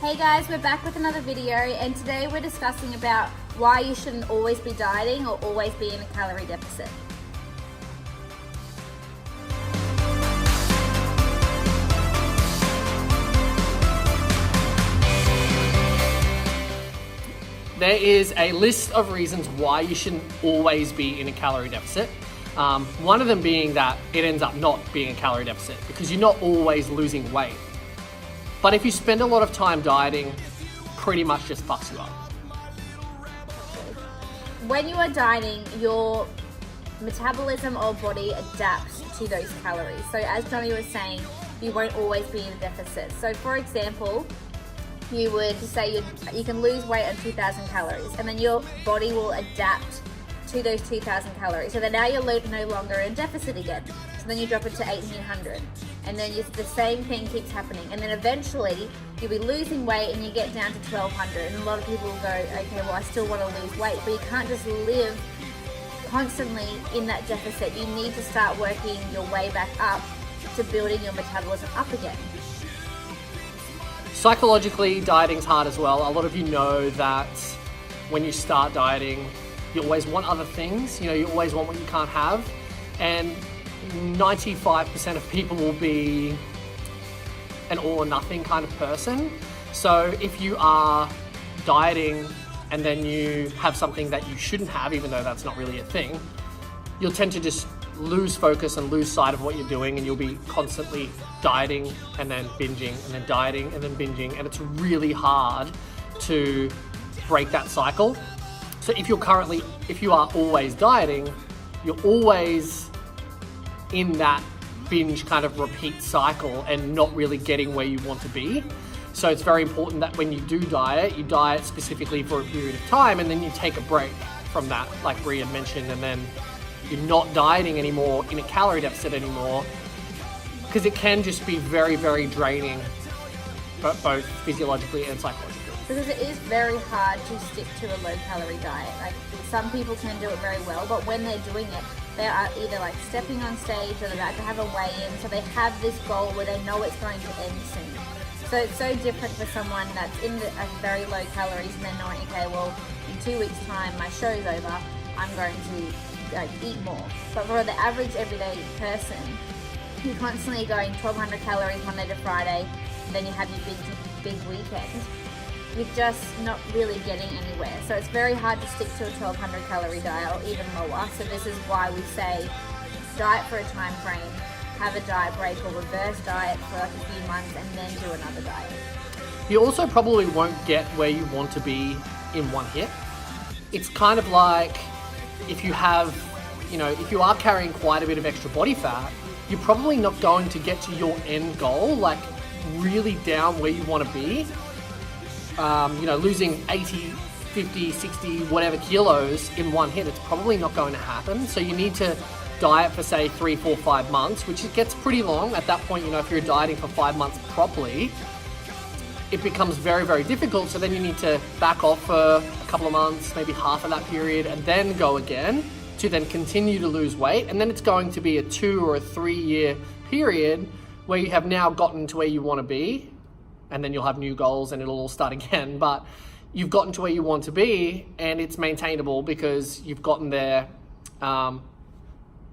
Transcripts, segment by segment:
Hey guys, we're back with another video, and today we're discussing about why you shouldn't always be dieting or always be in a calorie deficit. There is a list of reasons why you shouldn't always be in a calorie deficit. One of them being that it ends up not being a calorie deficit because you're not always losing weight. But if you spend a lot of time dieting, pretty much just fucks you up. When you are dieting, your metabolism or body adapts to those calories. So as Johnny was saying, you won't always be in a deficit. So for example, you would say you can lose weight on 2,000 calories, and then your body will adapt to those 2,000 calories. So then now you're no longer in deficit again. So then you drop it to 1,800, and then the same thing keeps happening. And then eventually you'll be losing weight and you get down to 1,200. And a lot of people will go, okay, well I still want to lose weight, but you can't just live constantly in that deficit. You need to start working your way back up to building your metabolism up again. Psychologically, dieting's hard as well. A lot of you know that when you start dieting, you always want other things. You always want what you can't have. And 95% of people will be an all or nothing kind of person. So if you are dieting and then you have something that you shouldn't have, even though that's not really a thing, you'll tend to just lose focus and lose sight of what you're doing, and you'll be constantly dieting and then binging and then dieting and then binging, and it's really hard to break that cycle. So if you are always dieting, you're always in that binge kind of repeat cycle and not really getting where you want to be. So it's very important that when you do diet, you diet specifically for a period of time, and then you take a break from that, like Brie had mentioned, and then you're not dieting anymore in a calorie deficit anymore, because it can just be very, very draining, both physiologically and psychologically. Because it is very hard to stick to a low calorie diet. Like, some people can do it very well, but when they're doing it, they are either like stepping on stage or they're about to have a weigh-in, so they have this goal where they know it's going to end soon. So it's so different for someone that's in a very low calories and then knowing, okay, well, in 2 weeks time my show's over, I'm going to eat more. But for the average everyday person, you're constantly going 1,200 calories Monday to Friday, and then you have your big weekend. You're just not really getting anywhere. So it's very hard to stick to a 1,200 calorie diet or even lower. So this is why we say diet for a time frame, have a diet break or reverse diet for like a few months, and then do another diet. You also probably won't get where you want to be in one hit. It's kind of like if you are carrying quite a bit of extra body fat, you're probably not going to get to your end goal, like really down where you want to be. Losing 80, 50, 60, whatever kilos in one hit, it's probably not going to happen. So you need to diet for say 3, 4, 5 months, which it gets pretty long. At that point, if you're dieting for 5 months properly, it becomes very, very difficult. So then you need to back off for a couple of months, maybe half of that period, and then go again to then continue to lose weight. And then it's going to be a 2 or a 3 year period where you have now gotten to where you want to be, and then you'll have new goals and it'll all start again. But you've gotten to where you want to be, and it's maintainable because you've gotten there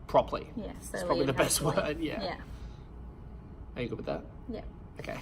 properly. Yeah, it's probably the best word. Yeah. Yeah. Are you good with that? Yeah. Okay.